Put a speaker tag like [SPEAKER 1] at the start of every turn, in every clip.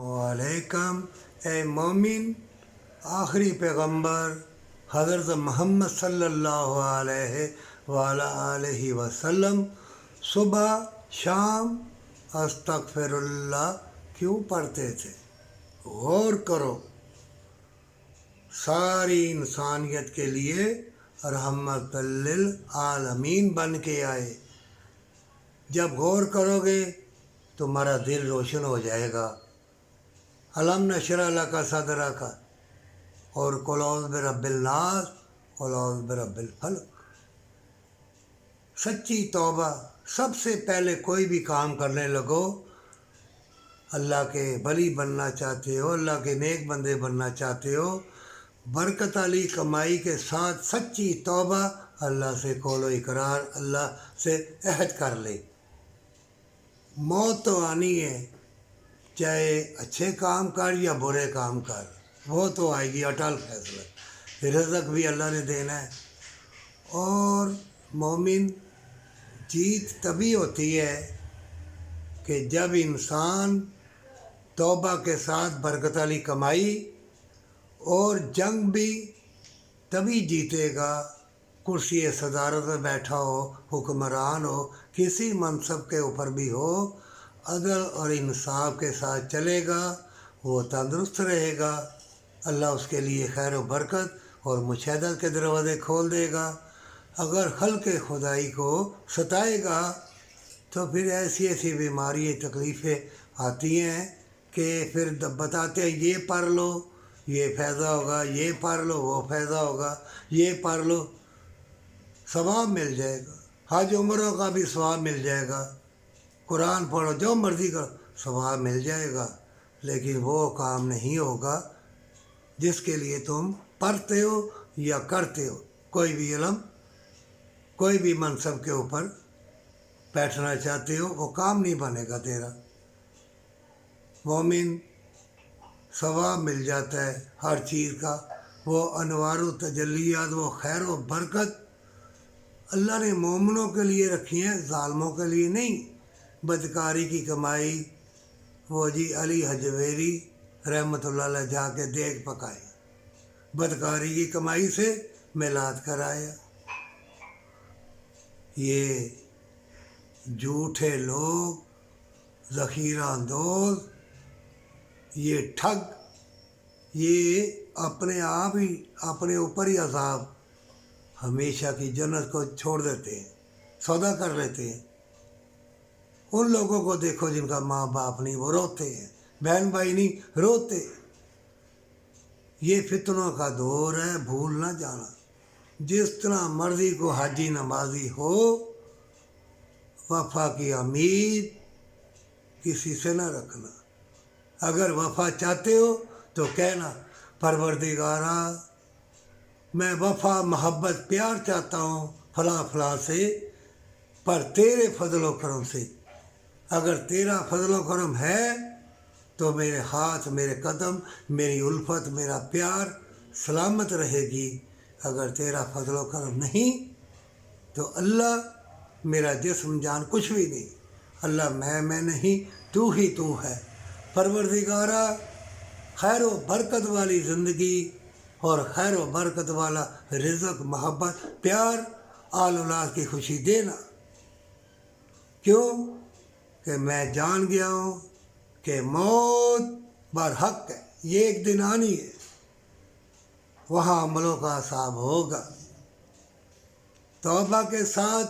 [SPEAKER 1] वालेकुम ए मोमिन, आखिरी पैगंबर हज़रत मोहम्मद सल्लल्लाहु अलैहि वसल्लम सुबह शाम अस्तगफिरुल्लाह क्यों पढ़ते थे? गौर करो, सारी इंसानियत के लिए रहमतुल लिल आलमीन बन के आए। जब गौर करोगे तुम्हारा दिल रोशन हो जाएगा। अलम नशरह लका सदरक और कुल औज़ु बिरब्बिल नास, कुल औज़ु बिरब्बिल फलक। सच्ची तौबा, सबसे पहले कोई भी काम करने लगो, अल्लाह के वली बनना चाहते हो, अल्लाह के नेक बंदे बनना चाहते हो, बरकत वाली कमाई के साथ सच्ची तौबा, अल्लाह से कौलो इकरार, अल्लाह से अहद कर ले। मौत तो आनी है, चाहे अच्छे काम कर या बुरे काम कर, वो तो आएगी, अटल फैसला। रिज़्क़ भी अल्लाह ने देना है। और मोमिन, जीत तभी होती है कि जब इंसान तौबा के साथ बरकत वाली कमाई, और जंग भी तभी जीतेगा कुर्सी सदारत में बैठा हो, हुक्मरान हो, किसी मनसब के ऊपर भी हो, अदल और इंसाफ के साथ चलेगा, वो तंदुरुस्त रहेगा। अल्लाह उसके लिए खैर व बरकत और मुशाहदत के दरवाज़े खोल देगा। अगर खल्क़ खुदाई को सताएगा तो फिर ऐसी ऐसी बीमारियाँ तकलीफ़ें आती हैं कि फिर बताते हैं ये पढ़ लो ये फ़ायदा होगा, ये पढ़ लो वो फ़ायदा होगा, ये पढ़ लो सवाब मिल जाएगा, हज उम्रों का भी सवाब मिल जाएगा, कुरान पढ़ो, जो मर्ज़ी करो, सवाब मिल जाएगा। लेकिन वो काम नहीं होगा जिसके लिए तुम पढ़ते हो या करते हो। कोई भी इल्म, कोई भी मनसब के ऊपर बैठना चाहते हो, वो काम नहीं बनेगा तेरा। मोमिन, सवाब मिल जाता है हर चीज़ का, वो अनवार व तजल्लियात, वो खैर व बरकत अल्लाह ने मोमिनों के लिए रखी हैं, ज़ालिमों के लिए नहीं। बदकारी की कमाई, वो जी अली हजवेरी रहमतुल्लाह अलैह जाके देख पकाए, बदकारी की कमाई से मिलाद कराया। ये झूठे लोग, ज़ख़ीरा अंदोज़, ये ठग, ये अपने आप ही अपने ऊपर ही अज़ाब, हमेशा की जन्नत को छोड़ देते हैं, सौदा कर लेते हैं। उन लोगों को देखो जिनका माँ बाप नहीं, वो रोते हैं, बहन भाई नहीं, रोते। ये फितनों का दौर है, भूल ना जाना। जिस तरह मर्जी को हाजी नमाजी हो, वफा की उम्मीद किसी से ना रखना। अगर वफा चाहते हो तो कहना, परवरदिगारा मैं वफा मोहब्बत प्यार चाहता हूँ फला फला से, पर तेरे फजलो करम से। अगर तेरा फजलो करम है तो मेरे हाथ, मेरे कदम, मेरी उल्फत, मेरा प्यार सलामत रहेगी। अगर तेरा फजलो करम नहीं तो अल्लाह मेरा जिस्म जान कुछ भी नहीं। अल्लाह मैं नहीं, तू ही तू है। परवरदिगारा खैर व बरकत वाली ज़िंदगी और खैर व बरकत वाला रिज़्क़, मोहब्बत, प्यार, आल औलाद की खुशी देना। क्यों कि मैं जान गया हूँ कि मौत बरहक है, ये एक दिन आनी है, वहाँ अमलों का हिसाब होगा। तौबा के साथ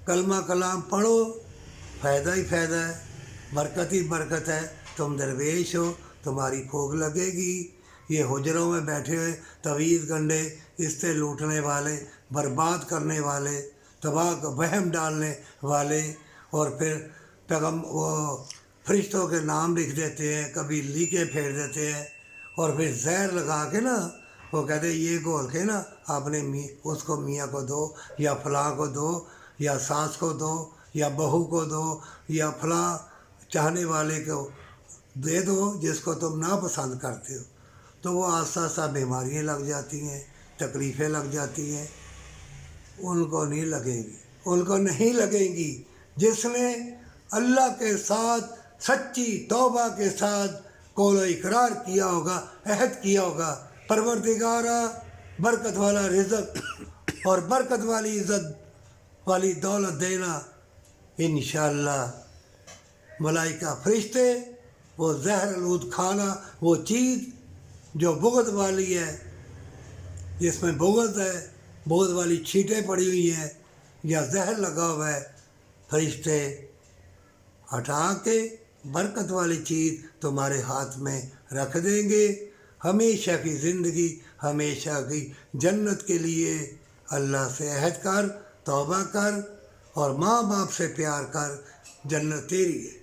[SPEAKER 1] कलमा कलाम पढ़ो, फ़ायदा ही फ़ायदा है, बरकत ही बरकत है। तुम दरवेश हो, तुम्हारी भूख लगेगी। ये हुजरों में बैठे हुए तवीज़ गंडे, इससे लूटने वाले, बर्बाद करने वाले, तबाह का वहम डालने वाले, और फिर वो फरिश्तों के नाम लिख देते हैं, कभी लीके फेर देते हैं, और फिर जहर लगा के ना वो कहते हैं ये घोल के ना आपने उसको मियाँ को दो, या फलां को दो, या सास को दो, या बहू को दो, या फलां चाहने वाले को दे दो जिसको तुम ना पसंद करते हो। तो वो आस्ता आस्ता बीमारियाँ लग जाती हैं, तकलीफ़ें लग जाती हैं। उनको नहीं लगेंगी, उनको नहीं लगेंगी जिसने अल्लाह के साथ سچی توبہ کے ساتھ قول و اقرار کیا ہوگا، عہد کیا ہوگا، پروردگارا برکت والا رزق اور برکت والی عزت والی دولت دینا، انشاءاللہ ملائکہ فرشتے وہ زہر آلود کھانا، وہ چیز جو بغض والی ہے، جس میں بغض ہے، بغض والی چھینٹیں پڑی ہوئی ہیں یا زہر لگا ہوا ہے، فرشتے ہٹا کے برکت والی چیز تمہارے ہاتھ میں رکھ دیں گے۔ ہمیشہ کی زندگی، ہمیشہ کی جنت کے لیے اللہ سے عہد کر، توبہ کر اور ماں باپ سے پیار کر، جنت تیری ہے۔